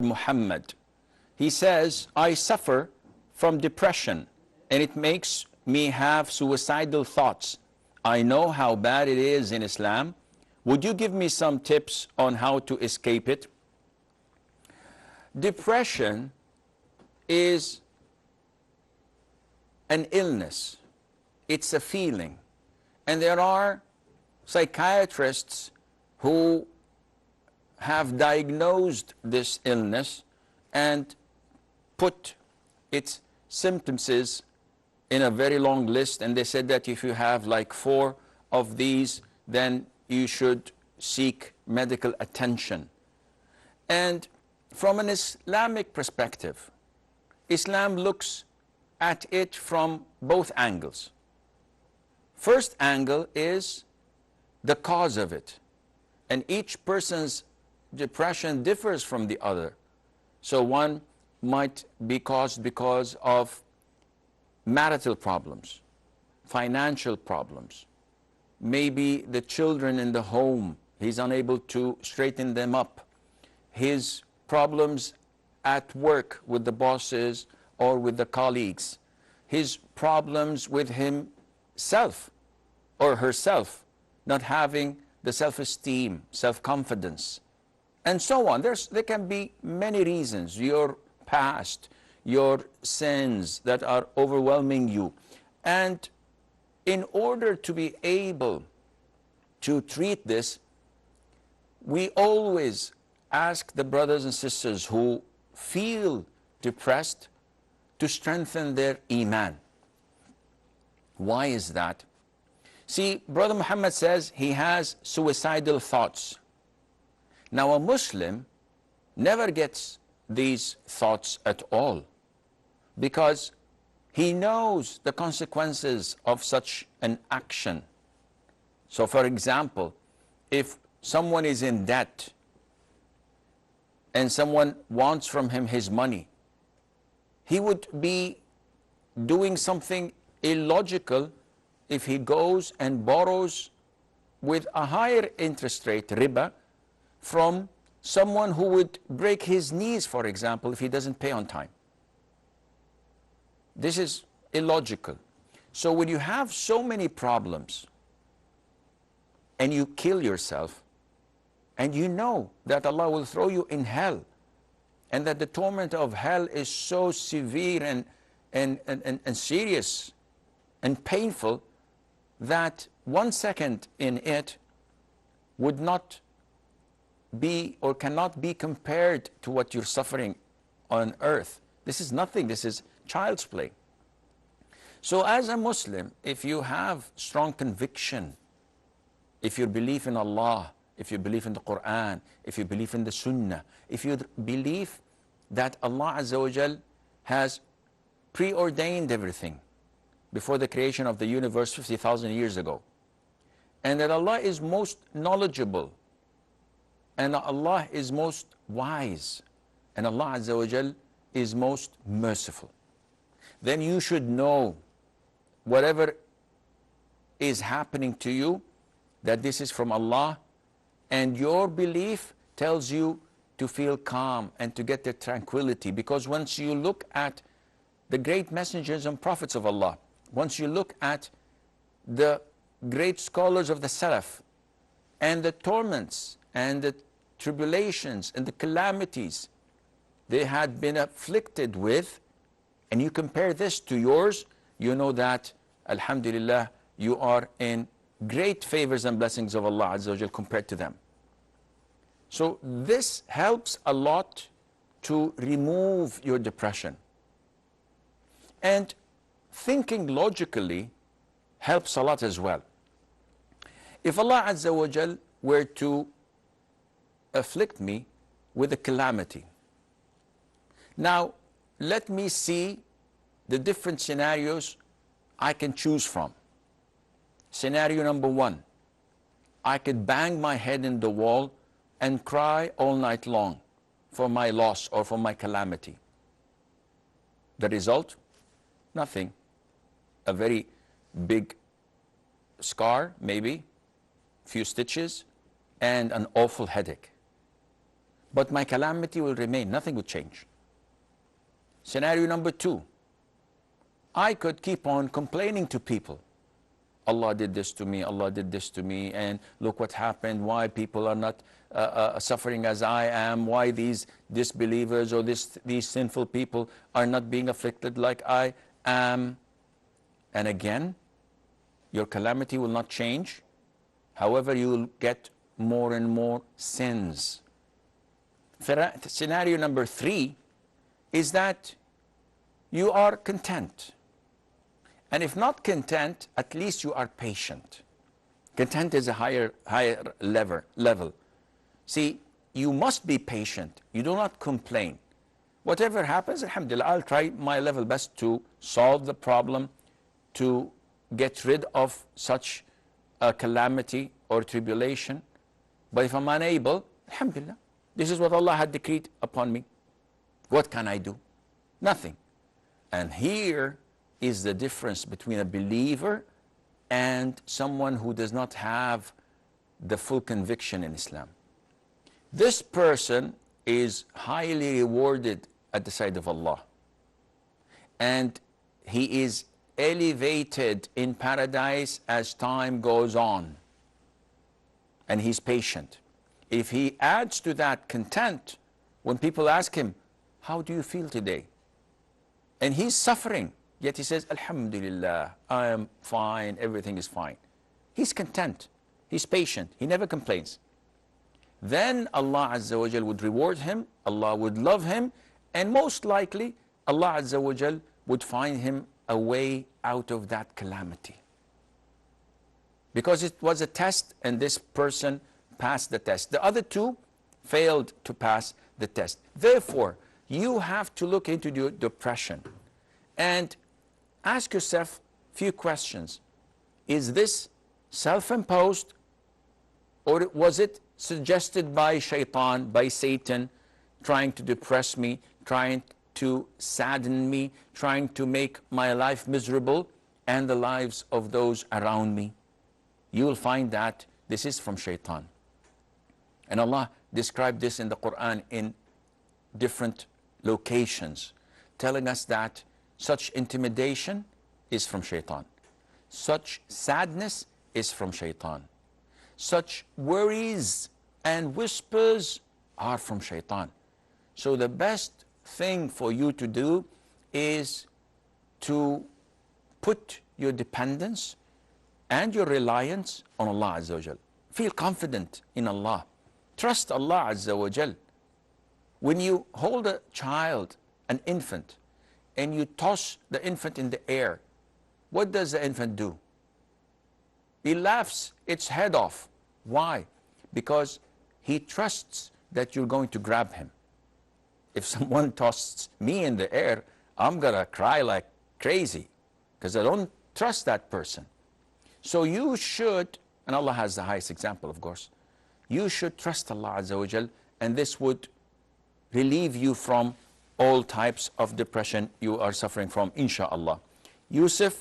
Muhammad. He says, I suffer from depression and it makes me have suicidal thoughts. I know how bad it is in Islam. Would you give me some tips on how to escape it? Depression is an illness. It's a feeling. And there are psychiatrists who have diagnosed this illness and put its symptoms in a very long list, and they said that if you have like 4 of these, then you should seek medical attention. And from an Islamic perspective, Islam looks at it from both angles. First angle is the cause of it, and each person's depression differs from the other. So one might be caused because of marital problems, financial problems, maybe the children in the home, he's unable to straighten them up, his problems at work with the bosses or with the colleagues, his problems with himself or herself, not having the self-esteem, self-confidence, and so on. There can be many reasons. Your past, your sins that are overwhelming you. And in order to be able to treat this, we always ask the brothers and sisters who feel depressed to strengthen their iman. Why is that? See, Brother Muhammad says he has suicidal thoughts. Now a Muslim never gets these thoughts at all, because he knows the consequences of such an action. So for example, if someone is in debt and someone wants from him his money, he would be doing something illogical if he goes and borrows with a higher interest rate, riba, from someone who would break his knees, for example, if he doesn't pay on time. This is illogical. So when you have so many problems and you kill yourself, and you know that Allah will throw you in hell, and that the torment of hell is so severe and serious and painful that 1 second in it would not be or cannot be compared to what you're suffering on earth. This is nothing. This is child's play. So as a Muslim, if you have strong conviction, if you believe in Allah, if you believe in the Quran, if you believe in the Sunnah, if you believe that Allah Azza wa Jal has preordained everything before the creation of the universe 50,000 years ago, and that Allah is most knowledgeable, and Allah is most wise, and Allah Azza wa Jal is most merciful, then you should know whatever is happening to you, that this is from Allah, and your belief tells you to feel calm and to get the tranquility. Because once you look at the great messengers and prophets of Allah, once you look at the great scholars of the Salaf, and the torments and the tribulations and the calamities they had been afflicted with, and you compare this to yours, you know that, alhamdulillah, you are in great favors and blessings of Allah Azza wa Jal compared to them. So this helps a lot to remove your depression. And thinking logically helps a lot as well. If Allah Azza wa Jal were to afflict me with a calamity, now let me see the different scenarios I can choose from. Scenario number 1, I could bang my head in the wall and cry all night long for my loss or for my calamity. The result? Nothing. A very big scar, maybe, few stitches, and an awful headache. but my calamity will remain. Nothing would change. Scenario number 2, I could keep on complaining to people. Allah did this to me, Allah did this to me, and look what happened, why people are not suffering as I am, why these disbelievers or these sinful people are not being afflicted like I am. And again, your calamity will not change. However, you will get more and more sins. Scenario number 3 is that you are content. And if not content, at least you are patient. Content is a higher level. See, you must be patient. You do not complain. Whatever happens, alhamdulillah, I'll try my level best to solve the problem, to get rid of such a calamity or tribulation. But if I'm unable, alhamdulillah, this is what Allah had decreed upon me. What can I do? Nothing. And here is the difference between a believer and someone who does not have the full conviction in Islam. This person is highly rewarded at the side of Allah. And he is elevated in paradise as time goes on. And he's patient. If he adds to that content, when people ask him, how do you feel today? And he's suffering, yet he says, alhamdulillah, I am fine, everything is fine. He's content, he's patient, he never complains. Then Allah Azza wa Jal would reward him, Allah would love him, and most likely Allah Azza wa Jal would find him a way out of that calamity. Because it was a test and this person passed the test. The other two failed to pass the test. Therefore, you have to look into your depression and ask yourself a few questions. Is this self-imposed, or was it suggested by shaitan, by Satan, trying to depress me, trying to sadden me, trying to make my life miserable and the lives of those around me? You will find that this is from shaitan. And Allah described this in the Quran in different locations, telling us that such intimidation is from shaitan. Such sadness is from shaitan. Such worries and whispers are from shaitan. So the best thing for you to do is to put your dependence and your reliance on Allah Azza wa Jal. Feel confident in Allah. Trust Allah Azza wa Jal. When you hold a child, an infant, and you toss the infant in the air, what does the infant do? He laughs its head off. Why? Because he trusts that you're going to grab him. If someone tosses me in the air, I'm going to cry like crazy because I don't trust that person. So you should, and Allah has the highest example, of course, you should trust Allah Azza wa Jal, and this would relieve you from all types of depression you are suffering from, insha'Allah. Yusuf